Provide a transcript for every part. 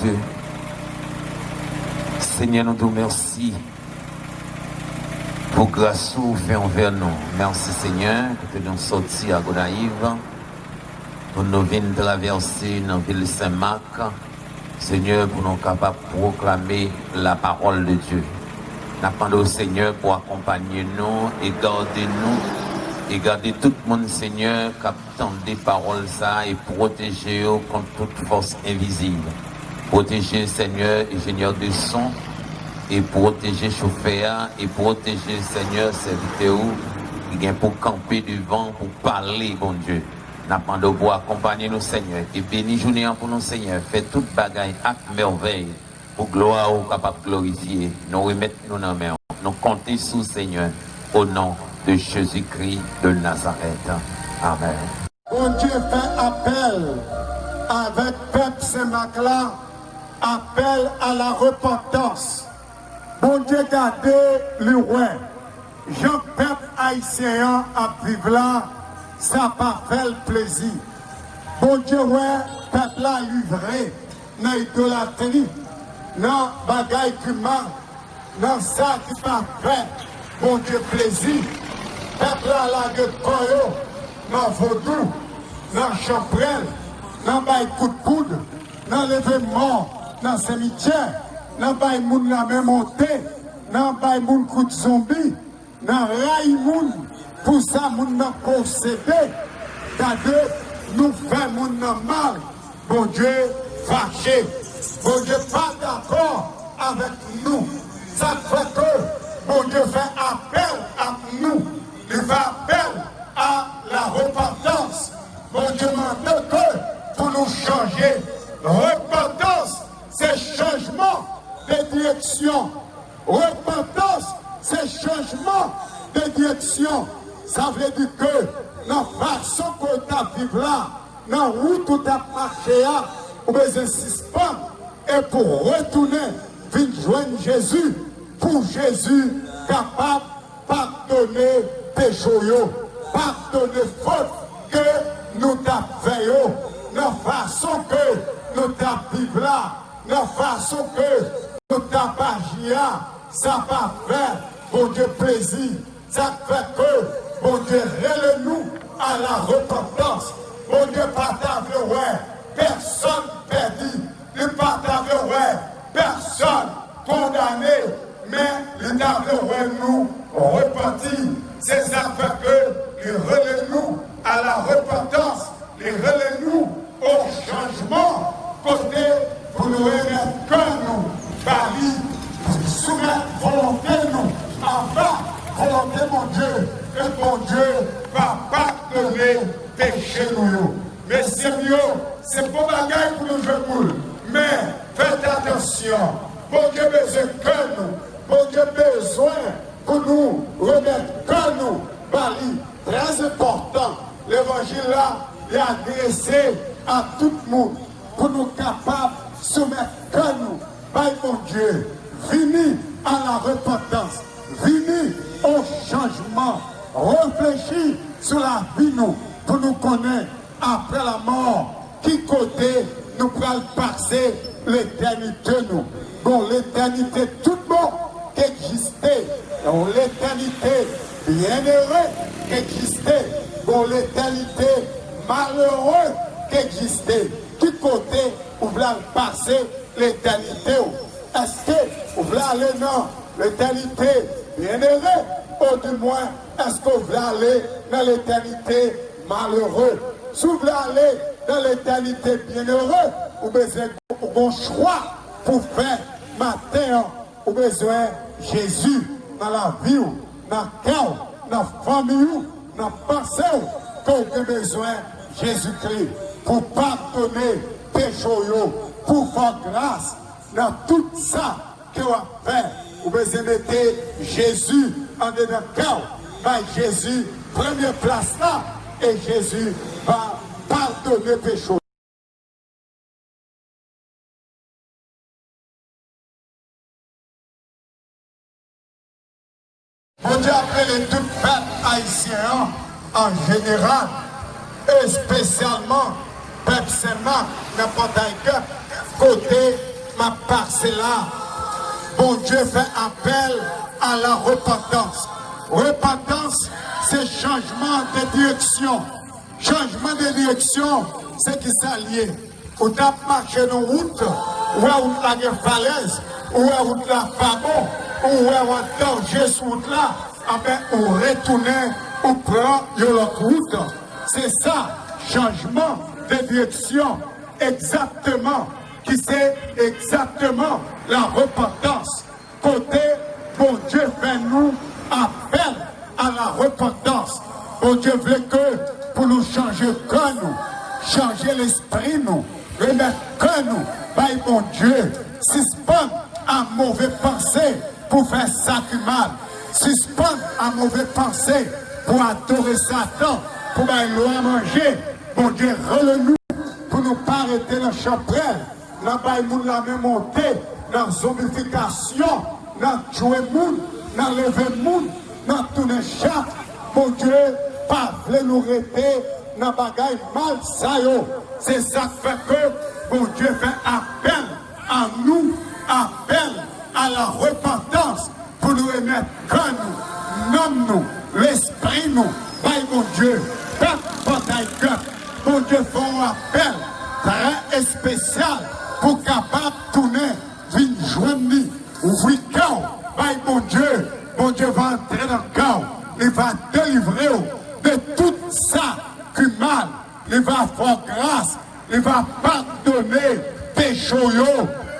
Dieu. Seigneur, nous te remercions pour grâce que vous faites envers nous. Merci Seigneur que tu nous sortis à Gonaïve pour nous venir traverser dans la ville Saint-Marc. Seigneur, pour nous capables de proclamer la parole de Dieu. Nous demandons au Seigneur pour accompagner nous et garder tout le monde, Seigneur, qui attend des paroles ça et protéger eux contre toute force invisible. Protéger, Seigneur, ingénieur de son, et protéger chauffeur, et protéger, Seigneur, serviteur, qui vient pour camper devant, pour parler, bon Dieu. Nous demandons pour accompagner nous, Seigneur, et bénis journée pour nous, Seigneur. Fais toute bagaille, acte merveille, pour gloire ou capable de glorifier. Nous remettons nous dans la main. Nous comptons sous, Seigneur, au nom de Jésus-Christ de Nazareth. Amen. Bon Dieu fait appel avec peuple Saint-Marc-là, appel à la repentance. Bon Dieu gardez le roi. Jean peuple haïtien à vivre là, ça pas fait le plaisir. Bon Dieu ouais, peuple là livré dans l'idolâtrie, dans bagaille qui manque, dans ça qui pas fait. Bon Dieu plaisir. Peuple là de koyo, dans vaudou, dans champrel, dans bail coup de coude, dans l'événement, dans le cimetière, dans bail moun la même montée, dans bail moun coup de zombie, dans rail moun, pour ça moun n'a possédé, d'adeux nous fait moun n'a mal, bon Dieu fâché, bon Dieu pas d'accord avec nous, ça fait que bon Dieu fait appel à nous, il fait appel à la repentance, bon Dieu demande que pour nous changer, repentance, c'est changement de direction. Repentance, c'est changement de direction. Ça veut dire que dans la façon que tu as vécu là, dans la route où tu as marché là, ou bien suspendre, et pour retourner, venir joindre Jésus, pour Jésus capable de pardonner péché, pardonner faute que nous t'avons fait, dans la façon que nous t'avons vécu là, dans la façon que nous t'avons agi là, ça va faire, bon Dieu, plaisir. Ça fait que, bon Dieu, relève-nous à la repentance. Bon Dieu, partage ouais, personne perdu. Il partage ouais, personne condamné. Mais il partage ouais, nous repentir. C'est ça fait que, il relève-nous à la repentance. Il relève-nous au changement. Côté, pour nous remettre que nous, Bali, soumettre volonté nous, enfin, volonté mon Dieu, et mon Dieu va pardonner péché nous. Mais c'est mieux, c'est pas bagaille pour nous jouer, mais faites attention, bon Dieu besoin que nous, bon Dieu besoin pour nous remettre que nous, Bali, très important, l'évangile là, est adressé à tout le monde, pour nous capables de soumettre que nous, par mon Dieu, venez à la repentance, venez au changement, réfléchis sur la vie nous, pour nous connaître après la mort, qui côté nous pourrons passer l'éternité nous. Bon, l'éternité tout bon qui existait, bon, l'éternité bienheureux qui existait, bon, l'éternité malheureux qui existait, qui côté nous pourrons passer l'éternité. Est-ce que vous voulez aller dans l'éternité bienheureux, ou du moins, est-ce que vous voulez aller dans l'éternité malheureux? Si vous voulez aller dans l'éternité bienheureux, vous avez besoin d'un choix pour faire matin, vous avez besoin de Jésus dans la vie, dans le cœur, dans la famille, dans la pensée, que vous avez besoin de Jésus-Christ pour pardonner péché, pour faire grâce dans tout ça que vous avez fait. Vous besoin de mettre Jésus en dedans le cœur. Jésus, première place là, et Jésus va pardonner péché. Bon Dieu appelle tout peuple haïtien en général, et spécialement peuple Saint-Marc, n'importe quel côté ma parcelle là. Bon Dieu fait appel à la repentance. Repentance, c'est changement de direction. Changement de direction, c'est qui s'allie. Ou t'as marché dans la route, ou à la falaise, ou à la famo, ou à un danger sur route là, ou retourner, ou prendre l'autre route. C'est ça, changement de direction. Exactement, qui c'est exactement la repentance. Côté, bon Dieu fait nous appel à la repentance. Bon Dieu veut que pour nous changer que nous, changer l'esprit nous, remettre que nous, bon Dieu, suspendre à mauvaise pensée pour faire ça qui mal, suspendre à mauvaise pensée pour adorer Satan, pour loin manger. Bon Dieu, relève-nous pour nous pas arrêter dans la chaprelle, dans la même montée, dans la zombification, dans jouer monde, dans lever monde, dans tout les chats. Mon Dieu, pas voulez nous arrêter dans bagaille mal ça yo. C'est ça qui fait que mon Dieu fait appel à nous, appel à la repentance pour nous remettre que nous, nomme nous, l'esprit nous, mon Dieu, bataille que mon Dieu fait un appel très spécial pour capable de tourner, venir joindre, ouvrir le cœur. Mon Dieu va entrer dans le cœur, il va délivrer de tout ça qui est mal, il va faire grâce, il va pardonner péché,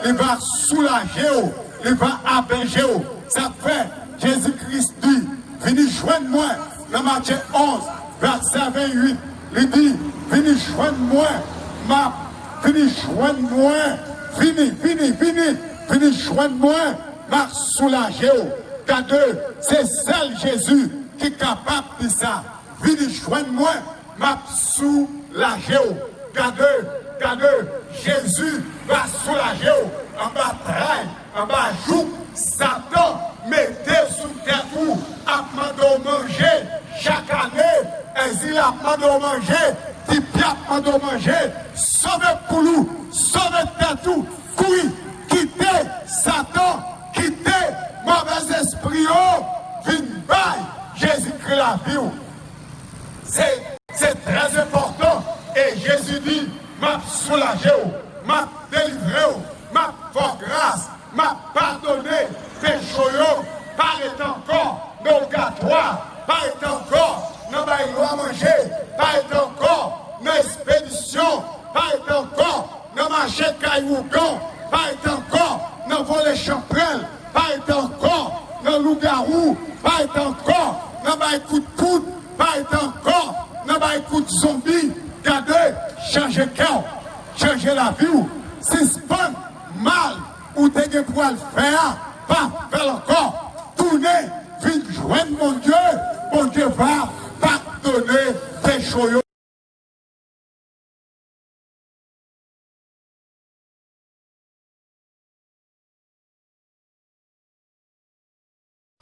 il va soulager, il va abéger. Ça fait, Jésus-Christ dit, venez joindre moi, dans Matthieu 11, verset 28, il dit, venez joindre moi, venez joindre moi, venez joindre moi, m'a soulager. Car c'est seul Jésus qui est capable de ça. Venez joindre moi, m'a soulager. Car Jésus va soulager en bas train, en bas joue, Satan, mettez sous terre vous, à manger chaque année, et il a manger, il a manger, sauvez pour nous, sauvez tout, oui, quittez Satan, quittez mauvais esprit, vigne bail, Jésus-Christ la vie. C'est très important. Et Jésus dit, m'a soulagé, m'a délivré, m'a fait grâce, m'a pardonné, péché, pas être encore purgatoire, pas être encore dans la loi manger, pas être encore dans l'expédition, pas être encore dans le marché caillougan, pas être encore dans voler champrel, pas être encore dans le loup-garou, pas être encore dans le coup de poudre, pas être encore dans le coup de zombie. Gardez, changer cœur, changer la vie, suspendre mal ou t'es pour le faire, pas faire encore, tourner, vite joindre mon Dieu va pardonner tes choyaux.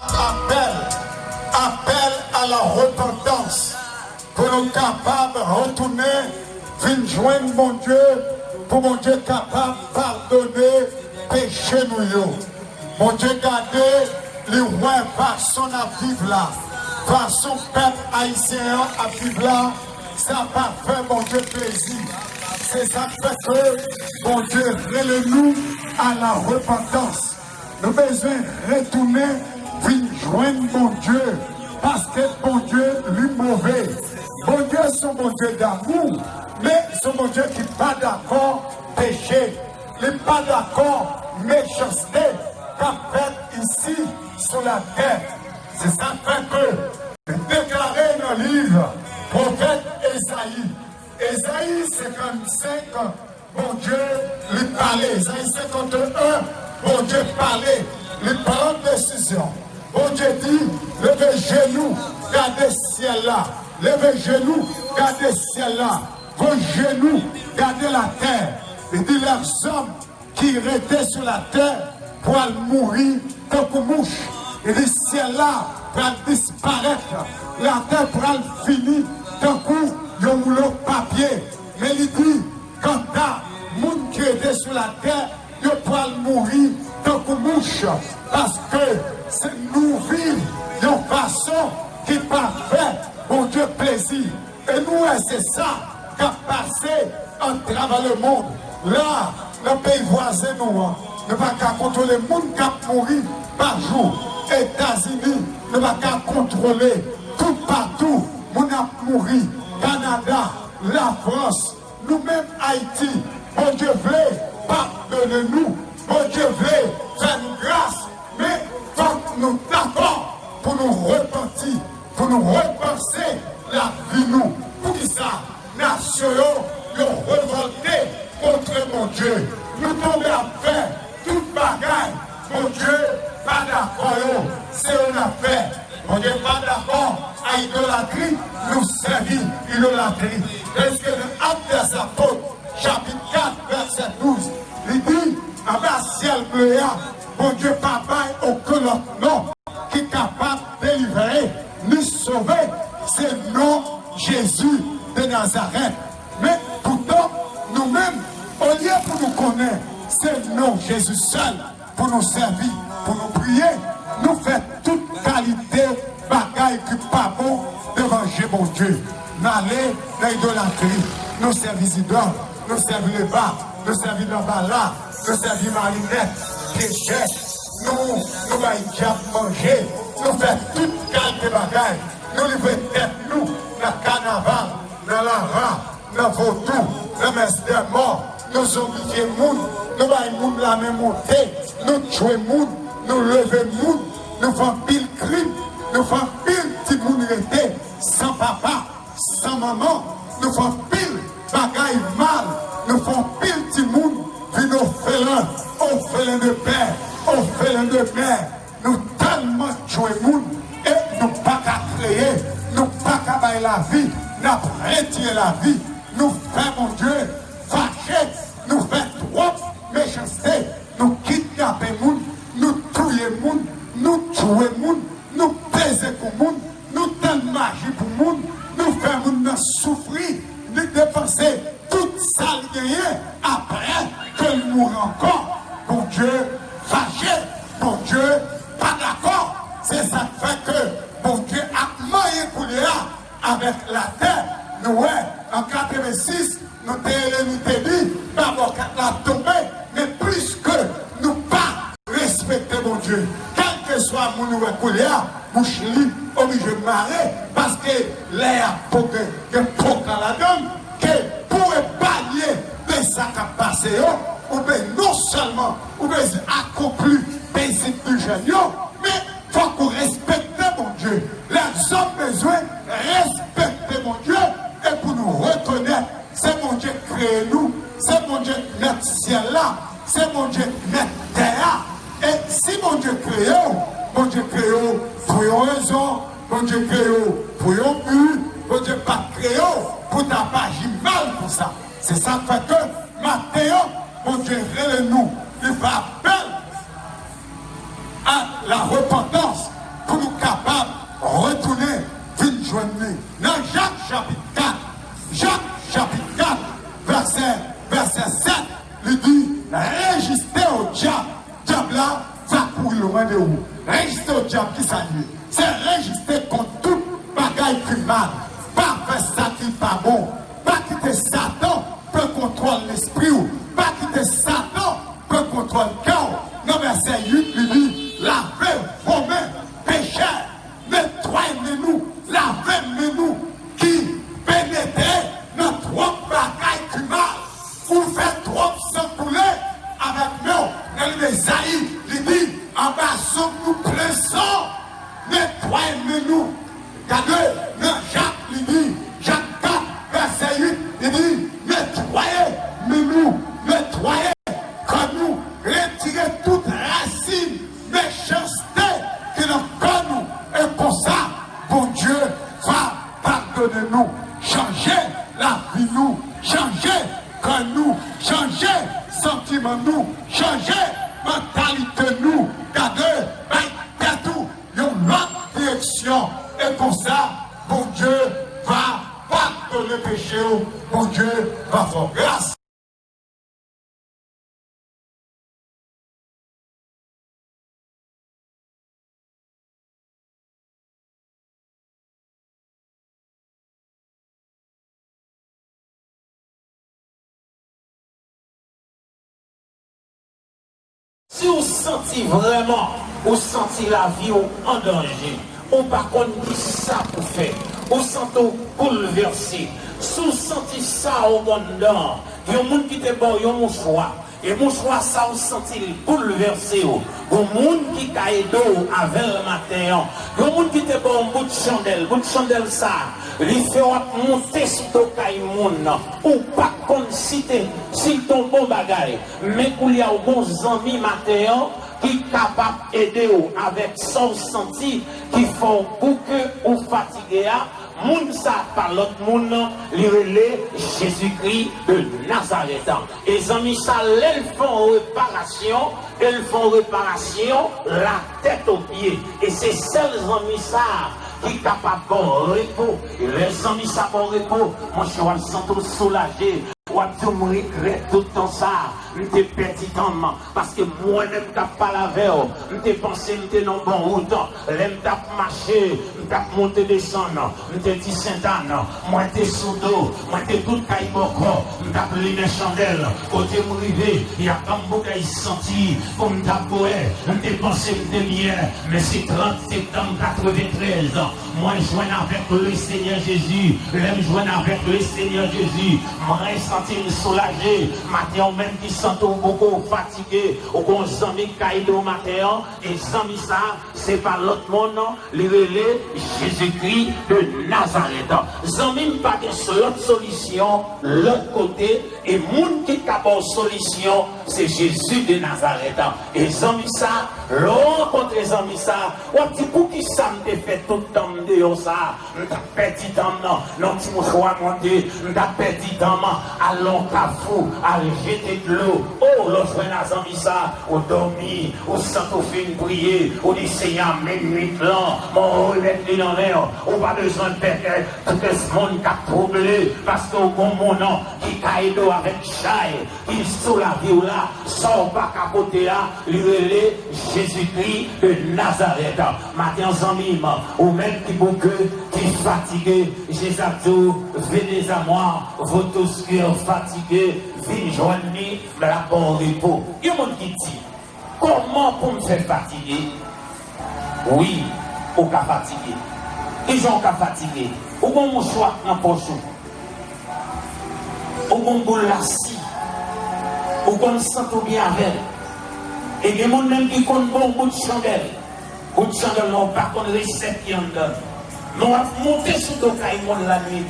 Appel à la repentance pour nous capables de retourner, venir joindre mon Dieu, pour mon Dieu capable de pardonner péché nous. Mon Dieu gardez les rois façon à vivre là, façon peuple haïtien à vivre là, ça va faire mon Dieu plaisir. C'est ça qui fait que mon Dieu relève nous à la repentance. Nous avons besoin de retourner viennent joindre mon Dieu, parce que mon Dieu lui mauvais. Mon Dieu, son bon Dieu d'amour, mais son bon Dieu qui n'est pas d'accord péché, il n'est pas d'accord méchanceté qu'a fait ici sur la terre. C'est ça fait que déclaré dans le livre, prophète Esaïe. Esaïe 55, bon Dieu lui parlait. Esaïe 51, bon Dieu parlait. Il prend décision. Bon Dieu dit, levez genoux, gardez ciel là. Levez genoux, gardez ciel là. Vos genoux, gardez la terre. Il dit, les hommes qui étaient sur la terre pour mourir comme une mouche. Il dit, ciel là pour disparaître. La terre pour finir d'un coup, il y a un rouleau papier. Mais il dit, quand les gens qui étaient sur la terre, ils peuvent mourir dans une mouche. Parce que c'est nous vivons d'une façon qui n'est pas faite pour Dieu plaisir. Et nous, c'est ça qui a passé en travers le monde. Là, le pays voisin, nous ne va pas contrôler le monde qui a mouru par jour. États-Unis ne va pas contrôler tout partout. Nous avons mouru. Canada, la France, nous-mêmes Haïti. Bon Dieu veut pardonner-nous. Bon Dieu veut faire nous grâce. Mais faut nous d'accord pour nous repentir, pour nous repenser la vie nous. Pour que ça, nation, nous révolté contre mon Dieu. Nous tombons à faire toute bagaille. Mon Dieu, pas d'accord. C'est une affaire. Mon Dieu, pas d'accord à idolâtrie, nous servir idolâtrie. Est-ce que le Acte des Apôtres, chapitre 4, verset 12, il dit, avec ciel bleu, mon Dieu, papa, aucun autre nom qui est capable de délivrer, nous sauver, c'est le nom Jésus de Nazareth. Mais pourtant, nous-mêmes, au lieu pour nous connaître, c'est le nom Jésus seul pour nous servir, pour nous prier, nous faisons toute qualité bagaille qui n'est pas bon devant mon Dieu. N'allez dans l'idolâtrie, nous servons idoles, nous servons les bas, nous servons dans bala, nous servons marinette, péché, nous allons manger, nous faisons toute qualité bagaille, nous livrons tête, nous, dans le carnaval, dans la rame, dans le vautour, dans le messe des morts, nous obliger le monde, nous allons la même montée, nous tuer le monde, nous lever le monde, nous faisons pile crime, nous faisons pile petit monde resté, sans papa, sans maman, nous faisons pile bagaille mal, nous faisons pile petit monde, puis nous félins de père, aux félins de mère, nous tellement tuer le monde, et nous pas qu'à créer, nous pas qu'à bailler la vie, nous retirer la vie, nous faisons, mon Dieu, fâcher, nous faisons trop méchanceté, nous kidnapper le monde, nous tuer le monde, nous tuer le monde, nous baiser pour le monde, nous donner magie pour le monde, nous faire le monde souffrir, nous dépenser tout ça gagné après que nous mourons encore. Bon Dieu, fâché, bon Dieu, pas d'accord. C'est ça qui fait que bon Dieu a moyen pour avec la terre. Nous, en 86, nous t'ai dit, d'abord qu'elle a tombé, mais plus que nous pas respecter mon Dieu. Quel que soit mon nouvel couléa, mon chili, obligé de marrer, parce que l'air pour que à la donne, que pour pallier de ça qui a passé, ou bien non seulement, ou bien accompli des du géniaux, mais il faut qu'on respecte mon Dieu. Les hommes besoin de respecter mon Dieu, et pour nous reconnaître, c'est mon Dieu qui crée nous, c'est mon Dieu qui met le ciel là, c'est mon Dieu qui met la terre. Et si mon Dieu crée, pour une raison, mon Dieu crée pour un but, mon Dieu pas créé pour ta page mal pour ça. C'est ça qui fait que Matthéo, mon Dieu nous, il fait appel à la repentance pour nous capables de retourner, venir joindre lui. Dans Jacques chapitre 4, verset 7, il dit, résistez au diable. Diable là va courir loin de vous. Résister au diable qui s'allie. C'est résister contre toute bagaille qui mal. Pas faire ça qui n'est pas bon. Pas quitter Satan peut contrôler l'esprit. Pas quitter Satan peut contrôler le cœur. Non, verset 8, il dit, lavez vos mains Regardez, dans Jacques, il dit, Jacques 4, verset 8, il dit, nettoyez-nous, quand nous retirez toute racine méchanceté qui nous connaît nous. Et pour ça, bon Dieu va pardonner nous, changer la vie nous, changer quand nous, changer sentiment nous, changer mentalité nous, regardez, tout, une autre direction. Et pour ça, bon Dieu va pardonner le péché, bon Dieu va faire grâce. Si vous sentez vraiment, vous sentez la vie en danger, ou par contre dit ça pour faire, vous sentez bouleversé, si vous sentez ça au monde, il y a un monde qui te bon, il y a un choix. Et mon choix, ça, vous sentez bouleversé. Il y a un monde qui caille d'eau avec le matin. Il y a un monde qui te bon, un bout de chandelle, ça. Il fait monter sur le caille monde. Ou pas contre si ton bon bagage. Mais il y a un bon ami matin qui est capable d'aider avec son senti qui font bouquet ou fatigué. Moun ça par l'autre moun, l'irélé Jésus-Christ de Nazareth. Et les amis, ça, elles font réparation, la tête aux pieds. Et c'est celles amis ça qui est capable de repos. Et les amis ça bon repos, moi je suis sens soulagé. Tu me regrettes tout le temps ça, je te petit temps, parce que moi-même, je n'ai pas la veille, je pensé que j'étais dans le bon route, je t'ai marché, je t'ai monté descendre, je t'ai dit Saint-Anne, moi je t'ai sous d'eau, moi je t'ai tout caillé boko, je t'ai appelé les chandelles, côté m'arrivé, il y a comme beaucoup qui senti, comme t'as boé, je t'ai pensé que j'étais bien, mais c'est 30 septembre 93, moi je joins avec le Seigneur Jésus, je joins avec le Seigneur Jésus, moi je senti soulagé, matin même qui sentent beaucoup fatigué, au bon zami caïd au matin, et zami ça, c'est pas l'autre monde, les relais Jésus-Christ de Nazareth. Zami pas de l'autre solution, l'autre côté, et monde qui a une solution, c'est Jésus de Nazareth. Et zami ça, l'autre zami ça, ou petit pour qui ça me fait tout le temps de ça, t'as perdu temps, non, tu me choix monter, t'as perdu temps, allons cafou, allez jeter de l'eau. Oh, l'autre zami ça, ou dormi, ou sans au fin prier, ou dit Seigneur, minuit là, mon relève les dans l'air, ou pas besoin de perdre tout ce monde qui a troublé, parce qu'au bon moment, qui caille d'eau avec chaille, qui sous la vie là, sort pas capoter là, lui Jésus-Christ de Nazareth. Matin, zami, ou même qui bouqueux, qui fatigué, Jésus a dit, venez à moi, vous tous qui êtes fatigués, venez joindre la bonne repos. Il y a un monde qui dit, comment pour me faire fatiguer? Oui, au cas fatigué. Ils ont qu'à fatiguer. Ou bon mon choix dans le poche. Ou bon boule lassi. Ou bon sent bien avec. Et il y a des gens même qui comptent bon bout de chandelle. Bout de chandelle, non, pas qu'on recette qui en donne. Nous avons monté sur le caille la nuit,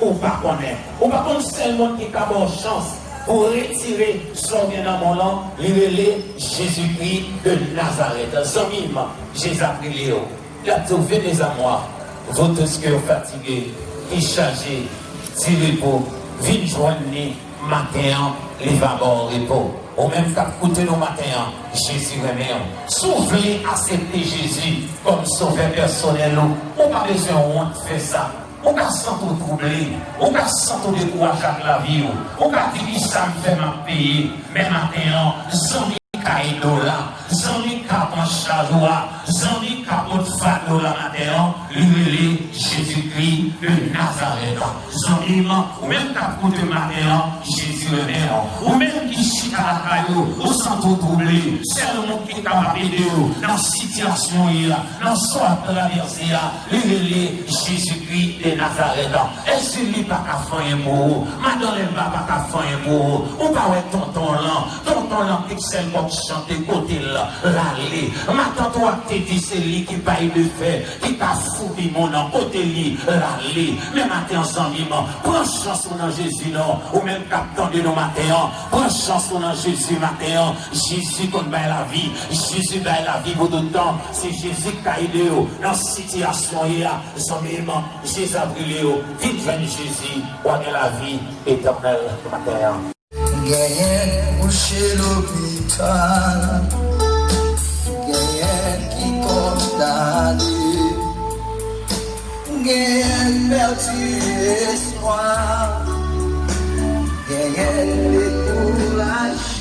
ou pas connaître. Ou pas qu'on c'est le monde qui a bonne chance pour retirer son bien dans mon nom, l'île Jésus-Christ de Nazareth. Zamim, Jésus a pris Léo. Il a dit, venez à moi, vous tous qui êtes fatigués, qui chargés, tirez pour, venez joindre matin, les vagons repos. Ou même qu'à écouter nos matins, Jésus remet. Si vous voulez accepter Jésus comme sauveur personnel, on n'a pas besoin de honte faire ça. On n'a pas senti troublé, on n'a pas senti découragé avec la vie. On n'a pas dit ça me fait ma payer. Mais maintenant, zami caïdo là, zami capon chadoua, zami capon fado là maintenant, lui Jésus-Christ de Nazareth. Zami, ou même qu'à écouter maintenant, Jésus sur le mer, ou même qui chita la caillou, ou sans tout troublé, c'est le monde qui est capable de dans la situation, dans la soit traversée, les Jésus-Christ de Nazareth. Est-ce qu'il n'y a pas qu'à faire pour madame elle va pas qu'à faire pour ou pas ouais tonton là, pixel comme chanter côté là, l'aller. Ma tante te dit c'est lui qui paye de fait, qui t'a foutu mon nom côté lui, l'aller. Mais matin ensemble, prends chance dans Jésus non, ou même captant de nos matins, prends chance dans Jésus matin. Jésus qu'on baille la vie, Jésus baille la vie pour tout le temps. C'est Jésus qui a aidé dans la situation hier, son même Jésus a brûlé. Vite vers Jésus, on a la vie éternelle matin. Gagne couché l'hôpital, gagne qui condamné, gagne perdu espoir, gagne découragé.